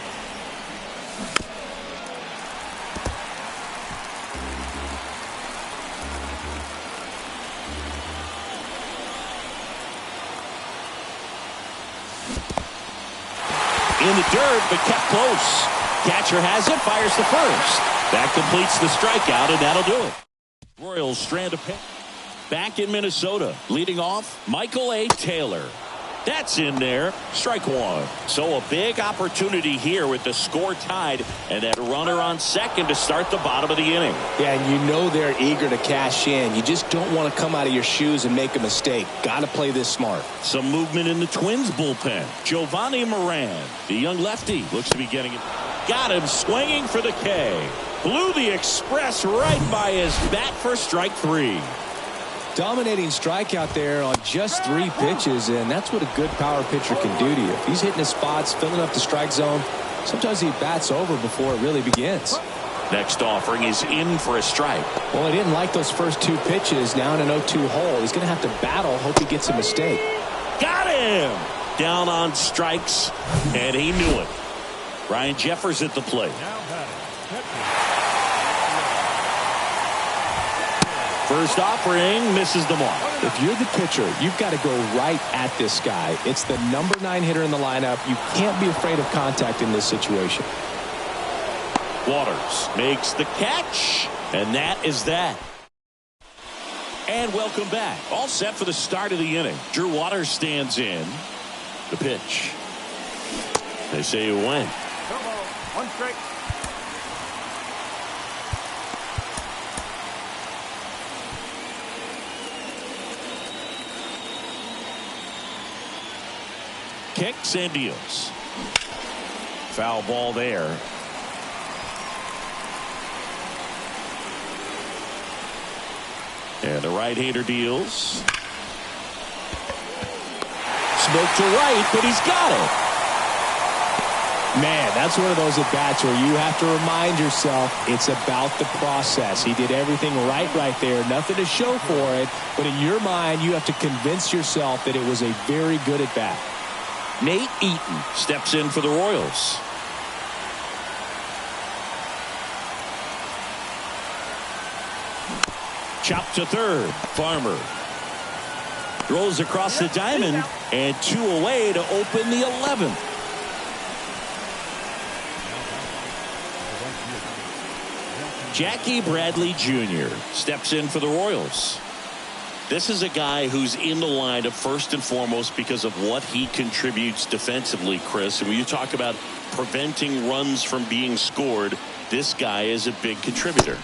In the dirt, but kept close. Catcher has it, fires the first. That completes the strikeout, and that'll do it. Royals strand a pitch. Back in Minnesota, leading off, Michael A. Taylor. That's in there. Strike 1. So a big opportunity here with the score tied and that runner on second to start the bottom of the inning. Yeah, and you know they're eager to cash in. You just don't want to come out of your shoes and make a mistake. Got to play this smart. Some movement in the Twins bullpen. Giovanni Moran, the young lefty, looks to be getting it. Got him swinging for the K. Blew the express right by his bat for strike 3. Dominating strikeout there on just 3 pitches, and that's what a good power pitcher can do to you. If he's hitting his spots, filling up the strike zone, sometimes he bats over before it really begins. Next offering is in for a strike. Well, he didn't like those first 2 pitches. Now in an 0-2 hole, he's going to have to battle, hope he gets a mistake. Got him! Down on strikes, and he knew it. Ryan Jeffers at the plate. Now batting, catcher. First offering misses the mark. If you're the pitcher, you've got to go right at this guy. It's the number 9 hitter in the lineup. You can't be afraid of contact in this situation. Waters makes the catch, and that is that. And welcome back. All set for the start of the inning. Drew Waters stands in. The pitch. They say it went. 1 strike. kicks and deals. Foul ball there. And the right-hander deals. Smoke to right, but he's got it. Man, that's one of those at-bats where you have to remind yourself it's about the process. He did everything right there. Nothing to show for it. But in your mind, you have to convince yourself that it was a very good at-bat. Nate Eaton steps in for the Royals. Chop to third. Farmer throws across the diamond, and 2 away to open the 11th. Jackie Bradley Jr. steps in for the Royals. This is a guy who's in the lineup first and foremost because of what he contributes defensively, Chris. And when you talk about preventing runs from being scored, this guy is a big contributor.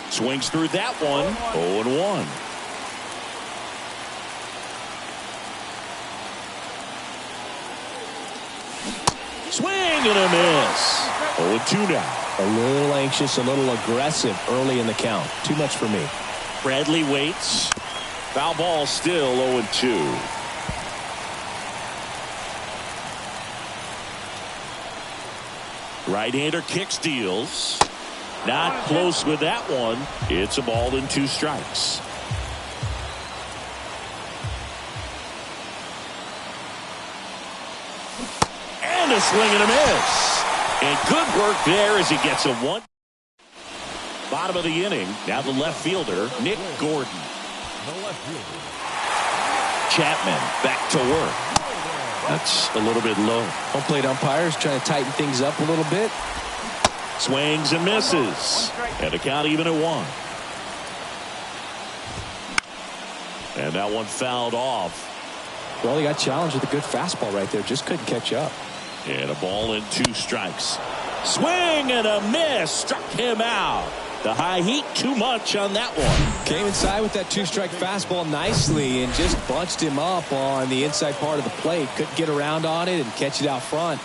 Swings through that one. 0-1. Swing and a miss. 0-2 now. A little anxious, a little aggressive early in the count. Too much for me. Bradley waits. Foul ball still 0-2. Right-hander kicks, deals. Not close with that one. It's a ball and 2 strikes. And a swing and a miss. And good work there as he gets a 1. Bottom of the inning. Now the left fielder, Nick Gordon. Chapman back to work. That's a little bit low. Home plate umpires trying to tighten things up a little bit. Swings and misses. And the count even at 1. And that one fouled off. Well, he got challenged with a good fastball right there. Just couldn't catch up. And a ball and 2 strikes. Swing and a miss. Struck him out. The high heat too much on that one. Came inside with that 2-strike fastball nicely and just bunched him up on the inside part of the plate. Couldn't get around on it and catch it out front.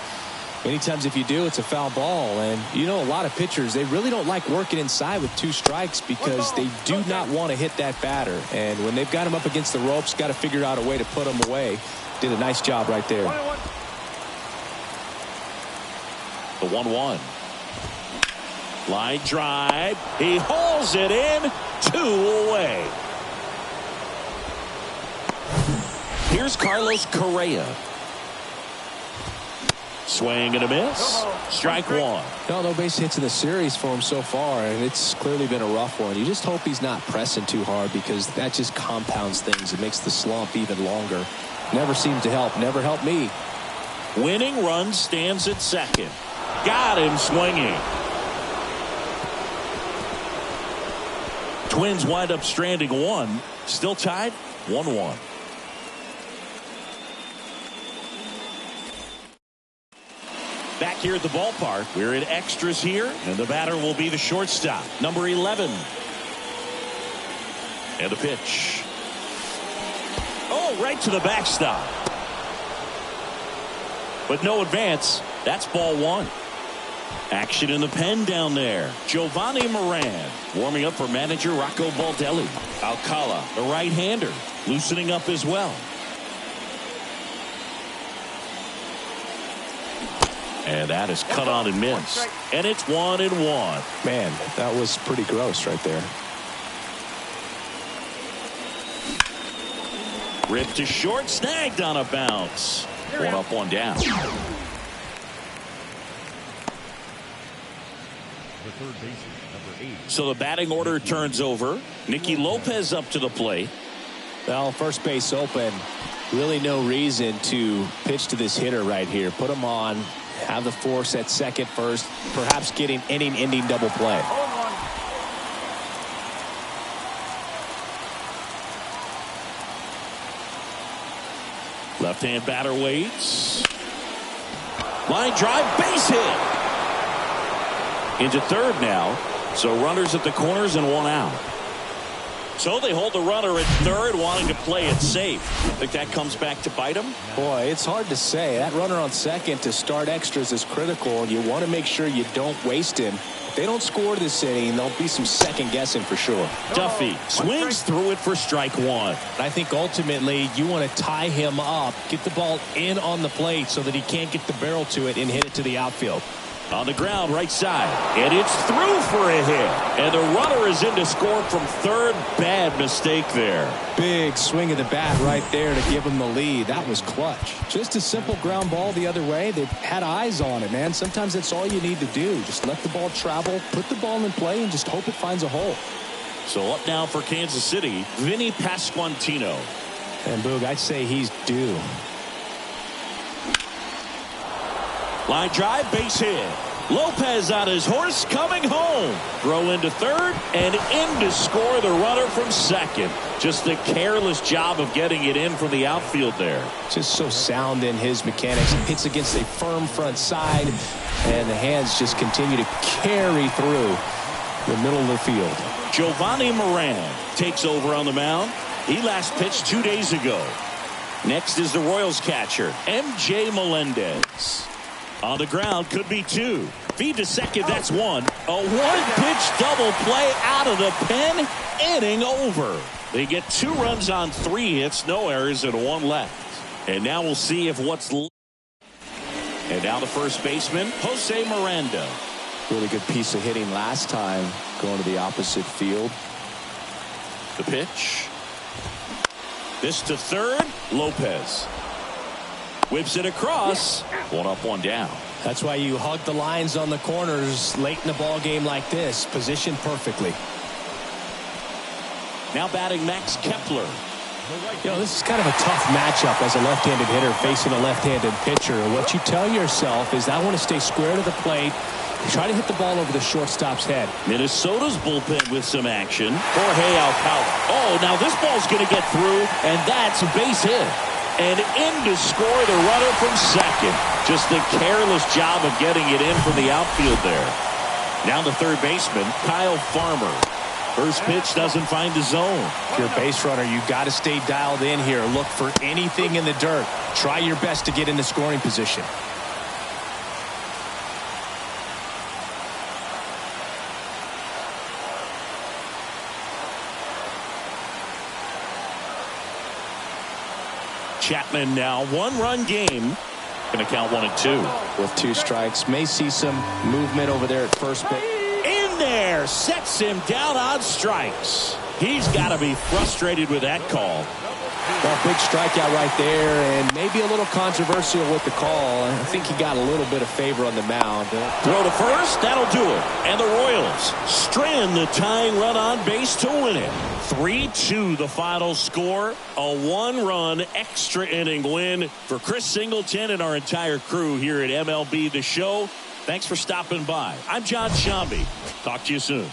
Many times if you do, it's a foul ball. And you know, a lot of pitchers, they really don't like working inside with 2 strikes because they do not want to hit that batter. And when they've got him up against the ropes, got to figure out a way to put him away. Did a nice job right there. The 1-1. Line drive. He hauls it in. 2 away. Here's Carlos Correa. Swing and a miss. Strike 1. No base hits in the series for him so far, and it's clearly been a rough one. You just hope he's not pressing too hard because that just compounds things. It makes the slump even longer. Never seemed to help. Never helped me. Winning run stands at second. Got him swinging. Twins wind up stranding 1. Still tied 1-1. Back here at the ballpark, we're in extras here, and the batter will be the shortstop, number 11. And a pitch. Oh, right to the backstop. But no advance. That's ball 1. Action in the pen down there. Giovanni Moran warming up for manager Rocco Baldelli. Alcala, the right-hander, loosening up as well. And that is cut on and missed. And it's 1-1. Man, that was pretty gross right there. Ripped to short, snagged on a bounce. 1 up, 1 down. The third baseman, number 8. So the batting order turns over. Nicky Lopez up to the plate. Well, first base open. Really no reason to pitch to this hitter right here. Put him on. Have the force at second first. Perhaps getting inning-ending double play. Left-hand batter waits. Line drive, base hit. Into third now. So runners at the corners and 1 out. So they hold the runner at third, wanting to play it safe. Think that comes back to bite them? Boy, it's hard to say. That runner on second to start extras is critical, and you want to make sure you don't waste him. If they don't score this inning, there'll be some second guessing for sure. Duffy swings through it for strike one. I think ultimately you want to tie him up, get the ball in on the plate so that he can't get the barrel to it and hit it to the outfield. On the ground, right side. And it's through for a hit. And the runner is in to score from third. Bad mistake there. Big swing of the bat right there to give him the lead. That was clutch. Just a simple ground ball the other way. They've had eyes on it, man. Sometimes that's all you need to do. Just let the ball travel, put the ball in play, and just hope it finds a hole. So up now for Kansas City, Vinny Pasquantino. And Boog, I'd say he's due. Line drive, base hit. Lopez on his horse, coming home. Throw into third, and in to score the runner from second. Just a careless job of getting it in from the outfield there. Just so sound in his mechanics. Hits against a firm front side, and the hands just continue to carry through the middle of the field. Giovanni Moran takes over on the mound. He last pitched 2 days ago. Next is the Royals catcher, M.J. Melendez. On the ground, could be two. Feed to second, that's one. A one-pitch double play out of the pen. Inning over. They get 2 runs on 3 hits, no errors, and 1 left. And now we'll see if what's left. And now the first baseman, Jose Miranda. Really good piece of hitting last time, going to the opposite field. The pitch. This to third, Lopez. Whips it across. 1 up, 1 down. That's why you hug the lines on the corners late in the ball game like this. Positioned perfectly. Now batting Max Kepler. You know, this is kind of a tough matchup as a left-handed hitter facing a left-handed pitcher. What you tell yourself is I want to stay square to the plate. Try to hit the ball over the shortstop's head. Minnesota's bullpen with some action. Jorge Alcala. Oh, now this ball's going to get through, and that's a base hit. And in to score the runner from second. Just a careless job of getting it in from the outfield there. Now the third baseman, Kyle Farmer. First pitch doesn't find the zone. If you're a base runner, you've got to stay dialed in here. Look for anything in the dirt. Try your best to get in the scoring position. Chapman now 1-run game. Going to count 1 and 2. With 2 strikes. May see some movement over there at first base. In there. Sets him down on strikes. He's got to be frustrated with that call. Well, big strikeout right there, and maybe a little controversial with the call. I think he got a little bit of favor on the mound. Throw to first, that'll do it. And the Royals strand the tying run on base to win it. 3-2 the final score. A 1-run extra inning win for Chris Singleton and our entire crew here at MLB The Show. Thanks for stopping by. I'm John Shambi. Talk to you soon.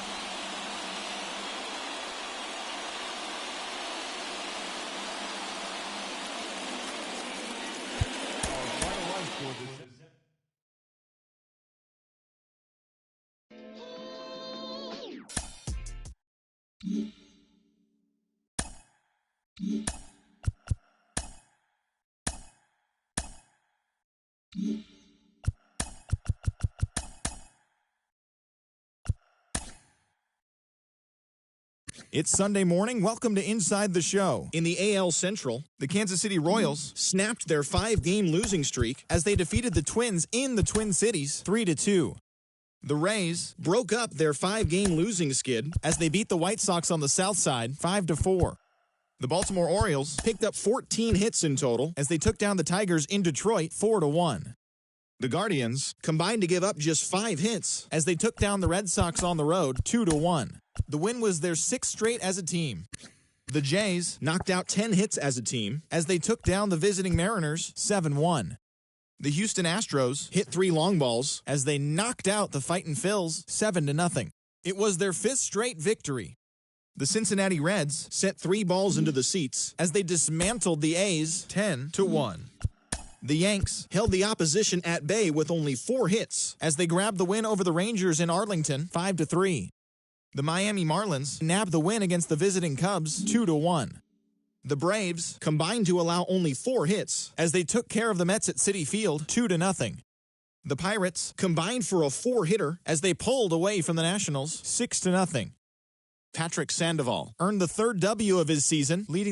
It's Sunday morning. Welcome to Inside the Show. In the AL Central, the Kansas City Royals snapped their 5-game losing streak as they defeated the Twins in the Twin Cities 3-2. The Rays broke up their 5-game losing skid as they beat the White Sox on the South Side 5-4. The Baltimore Orioles picked up 14 hits in total as they took down the Tigers in Detroit 4-1. The Guardians combined to give up just 5 hits as they took down the Red Sox on the road 2-1. The win was their 6th straight as a team. The Jays knocked out 10 hits as a team as they took down the visiting Mariners 7-1. The Houston Astros hit 3 long balls as they knocked out the Fightin' Phils 7-0. It was their 5th straight victory. The Cincinnati Reds sent 3 balls into the seats as they dismantled the A's 10-1. The Yanks held the opposition at bay with only 4 hits as they grabbed the win over the Rangers in Arlington 5-3. The Miami Marlins nabbed the win against the visiting Cubs 2-1. The Braves combined to allow only 4 hits as they took care of the Mets at Citi Field 2-0. The Pirates combined for a 4-hitter as they pulled away from the Nationals 6-0. Patrick Sandoval earned the 3rd W of his season, leading